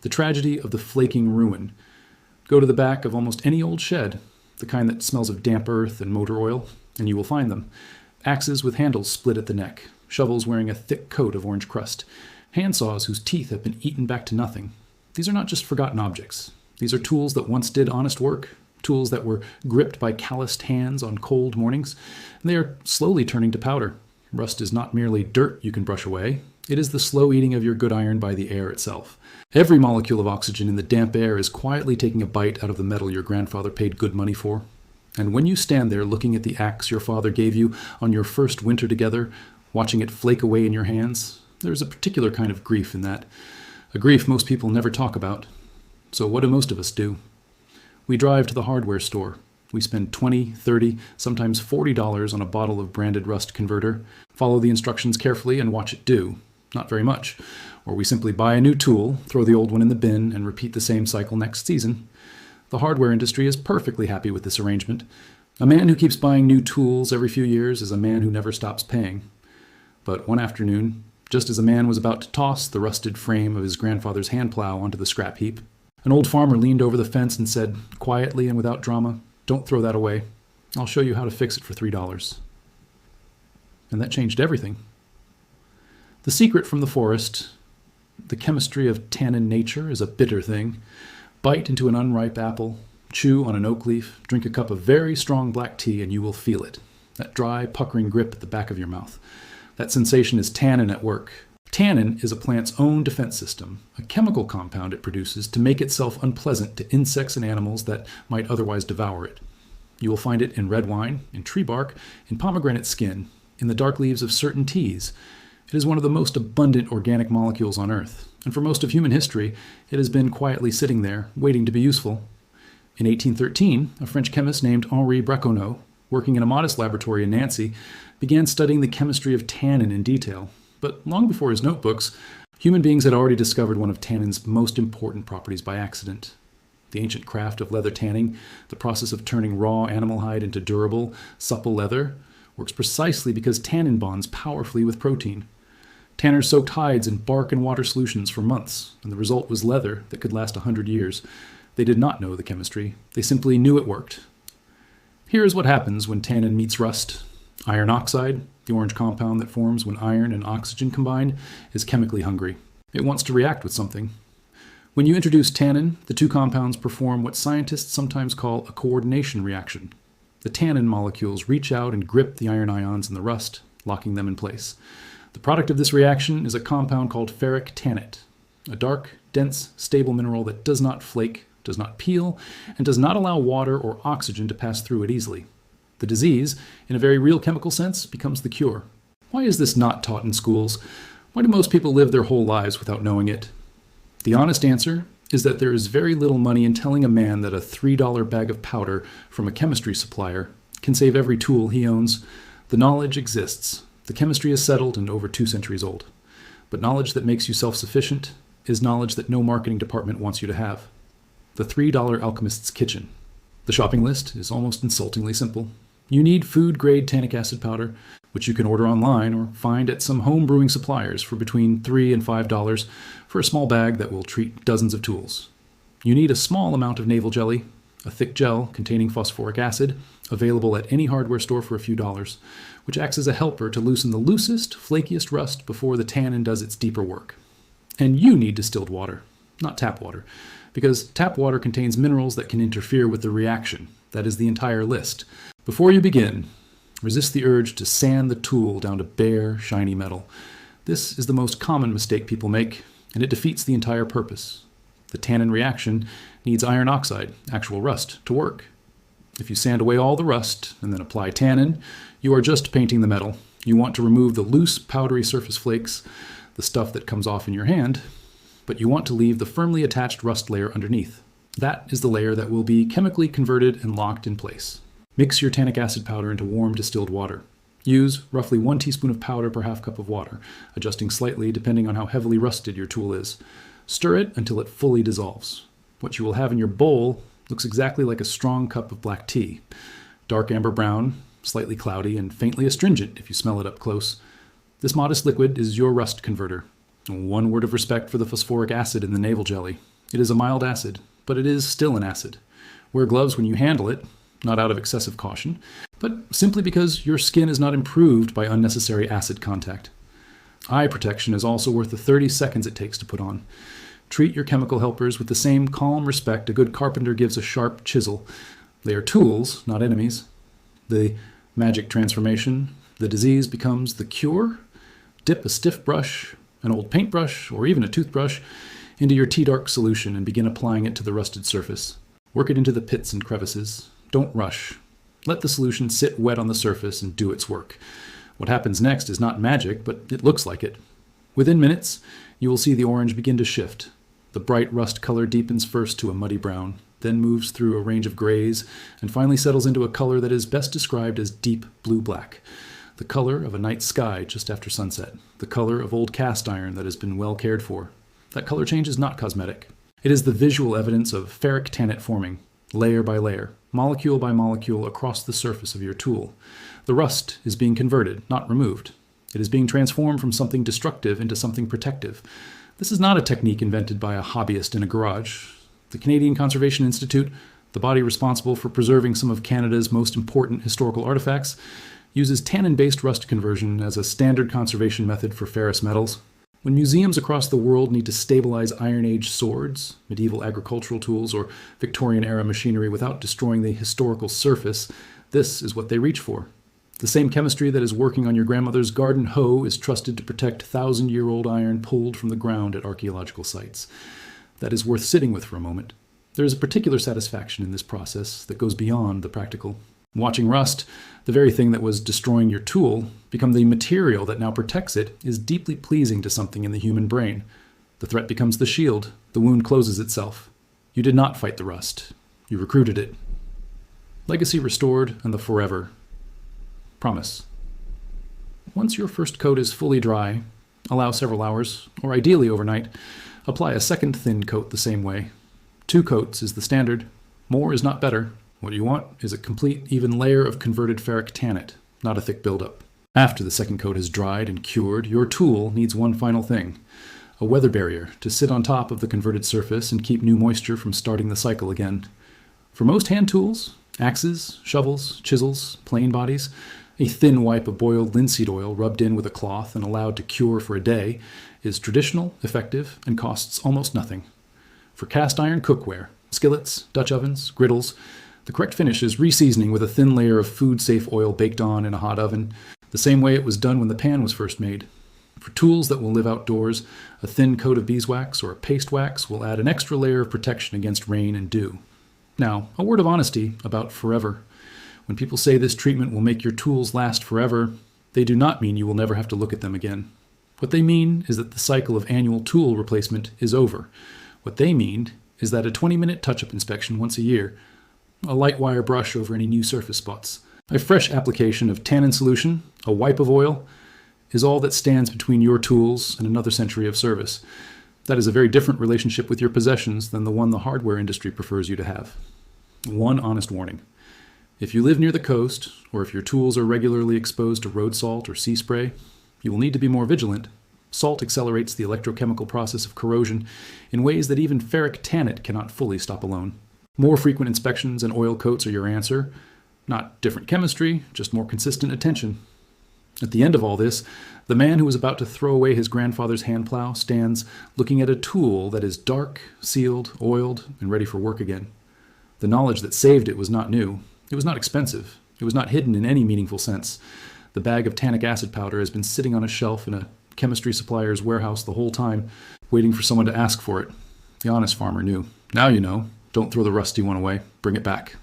The tragedy of the flaking ruin. Go to the back of almost any old shed, the kind that smells of damp earth and motor oil, and you will find them. Axes with handles split at the neck, shovels wearing a thick coat of orange crust, handsaws whose teeth have been eaten back to nothing. These are not just forgotten objects. These are tools that once did honest work, tools that were gripped by calloused hands on cold mornings, and they are slowly turning to powder. Rust is not merely dirt you can brush away. It is the slow eating of your good iron by the air itself. Every molecule of oxygen in the damp air is quietly taking a bite out of the metal your grandfather paid good money for. And when you stand there looking at the axe your father gave you on your first winter together, watching it flake away in your hands, there's a particular kind of grief in that. A grief most people never talk about. So what do most of us do? We drive to the hardware store. We spend $20, $30, sometimes $40 on a bottle of branded rust converter, follow the instructions carefully and watch it do. Not very much. Or we simply buy a new tool, throw the old one in the bin, and repeat the same cycle next season. The hardware industry is perfectly happy with this arrangement. A man who keeps buying new tools every few years is a man who never stops paying. But one afternoon, just as a man was about to toss the rusted frame of his grandfather's hand plow onto the scrap heap, an old farmer leaned over the fence and said, quietly and without drama, "Don't throw that away. I'll show you how to fix it for $3. And that changed everything. The secret from the forest, the chemistry of tannin nature, is a bitter thing. Bite into an unripe apple, chew on an oak leaf, drink a cup of very strong black tea, and you will feel it. That dry, puckering grip at the back of your mouth. That sensation is tannin at work. Tannin is a plant's own defense system, a chemical compound it produces to make itself unpleasant to insects and animals that might otherwise devour it. You will find it in red wine, in tree bark, in pomegranate skin, in the dark leaves of certain teas. It is one of the most abundant organic molecules on Earth, and for most of human history, it has been quietly sitting there, waiting to be useful. In 1813, a French chemist named Henri Breconneau, working in a modest laboratory in Nancy, began studying the chemistry of tannin in detail. But long before his notebooks, human beings had already discovered one of tannin's most important properties by accident. The ancient craft of leather tanning, the process of turning raw animal hide into durable, supple leather, works precisely because tannin bonds powerfully with protein. Tanners soaked hides in bark and water solutions for months, and the result was leather that could last 100 years. They did not know the chemistry. They simply knew it worked. Here is what happens when tannin meets rust. Iron oxide, the orange compound that forms when iron and oxygen combine, is chemically hungry. It wants to react with something. When you introduce tannin, the two compounds perform what scientists sometimes call a coordination reaction. The tannin molecules reach out and grip the iron ions in the rust, locking them in place. The product of this reaction is a compound called ferric tannate, a dark, dense, stable mineral that does not flake, does not peel, and does not allow water or oxygen to pass through it easily. The disease, in a very real chemical sense, becomes the cure. Why is this not taught in schools? Why do most people live their whole lives without knowing it? The honest answer is that there is very little money in telling a man that a $3 bag of powder from a chemistry supplier can save every tool he owns. The knowledge exists. The chemistry is settled and over 2 centuries old. But knowledge that makes you self-sufficient is knowledge that no marketing department wants you to have. The $3 alchemist's kitchen. The shopping list is almost insultingly simple. You need food-grade tannic acid powder, which you can order online or find at some home brewing suppliers for between $3 and $5 for a small bag that will treat dozens of tools. You need a small amount of navel jelly, a thick gel containing phosphoric acid, available at any hardware store for a few dollars, which acts as a helper to loosen the loosest, flakiest rust before the tannin does its deeper work. And you need distilled water, not tap water, because tap water contains minerals that can interfere with the reaction. That is the entire list. Before you begin, resist the urge to sand the tool down to bare, shiny metal. This is the most common mistake people make, and it defeats the entire purpose. The tannin reaction needs iron oxide, actual rust, to work. If you sand away all the rust and then apply tannin, you are just painting the metal. You want to remove the loose, powdery surface flakes, the stuff that comes off in your hand, but you want to leave the firmly attached rust layer underneath. That is the layer that will be chemically converted and locked in place. Mix your tannic acid powder into warm distilled water. Use roughly 1 teaspoon of powder per half cup of water, adjusting slightly depending on how heavily rusted your tool is. Stir it until it fully dissolves. What you will have in your bowl looks exactly like a strong cup of black tea. Dark amber brown, slightly cloudy, and faintly astringent if you smell it up close. This modest liquid is your rust converter. One word of respect for the phosphoric acid in the navel jelly. It is a mild acid, but it is still an acid. Wear gloves when you handle it, not out of excessive caution, but simply because your skin is not improved by unnecessary acid contact. Eye protection is also worth the 30 seconds it takes to put on. Treat your chemical helpers with the same calm respect a good carpenter gives a sharp chisel. They are tools, not enemies. The magic transformation, the disease becomes the cure. Dip a stiff brush, an old paintbrush, or even a toothbrush into your tea-dark solution and begin applying it to the rusted surface. Work it into the pits and crevices. Don't rush. Let the solution sit wet on the surface and do its work. What happens next is not magic, but it looks like it. Within minutes, you will see the orange begin to shift. The bright rust color deepens first to a muddy brown, then moves through a range of grays, and finally settles into a color that is best described as deep blue-black. The color of a night sky just after sunset. The color of old cast iron that has been well cared for. That color change is not cosmetic. It is the visual evidence of ferric tannate forming, layer by layer, molecule by molecule across the surface of your tool. The rust is being converted, not removed. It is being transformed from something destructive into something protective. This is not a technique invented by a hobbyist in a garage. The Canadian Conservation Institute, the body responsible for preserving some of Canada's most important historical artifacts, uses tannin-based rust conversion as a standard conservation method for ferrous metals. When museums across the world need to stabilize Iron Age swords, medieval agricultural tools, or Victorian-era machinery without destroying the historical surface, this is what they reach for. The same chemistry that is working on your grandmother's garden hoe is trusted to protect 1,000-year-old iron pulled from the ground at archaeological sites. That is worth sitting with for a moment. There is a particular satisfaction in this process that goes beyond the practical. Watching rust, the very thing that was destroying your tool, become the material that now protects it, is deeply pleasing to something in the human brain. The threat becomes the shield. The wound closes itself. You did not fight the rust. You recruited it. Legacy restored and the forever. Promise. Once your first coat is fully dry, allow several hours, or ideally overnight, apply a second thin coat the same way. 2 coats is the standard. More is not better. What you want is a complete, even layer of converted ferric tannate, not a thick buildup. After the second coat has dried and cured, your tool needs one final thing, a weather barrier to sit on top of the converted surface and keep new moisture from starting the cycle again. For most hand tools, axes, shovels, chisels, plane bodies, a thin wipe of boiled linseed oil rubbed in with a cloth and allowed to cure for a day is traditional, effective, and costs almost nothing. For cast iron cookware, skillets, Dutch ovens, griddles, the correct finish is reseasoning with a thin layer of food-safe oil baked on in a hot oven, the same way it was done when the pan was first made. For tools that will live outdoors, a thin coat of beeswax or a paste wax will add an extra layer of protection against rain and dew. Now, a word of honesty about forever. When people say this treatment will make your tools last forever, they do not mean you will never have to look at them again. What they mean is that the cycle of annual tool replacement is over. What they mean is that a 20-minute touch-up inspection once a year, a light wire brush over any new surface spots, a fresh application of tannin solution, a wipe of oil, is all that stands between your tools and another century of service. That is a very different relationship with your possessions than the one the hardware industry prefers you to have. One honest warning. If you live near the coast, or if your tools are regularly exposed to road salt or sea spray, you will need to be more vigilant. Salt accelerates the electrochemical process of corrosion in ways that even ferric tannate cannot fully stop alone. More frequent inspections and oil coats are your answer. Not different chemistry, just more consistent attention. At the end of all this, the man who was about to throw away his grandfather's hand plow stands looking at a tool that is dark, sealed, oiled, and ready for work again. The knowledge that saved it was not new. It was not expensive. It was not hidden in any meaningful sense. The bag of tannic acid powder has been sitting on a shelf in a chemistry supplier's warehouse the whole time, waiting for someone to ask for it. The honest farmer knew. Now you know. Don't throw the rusty one away. Bring it back.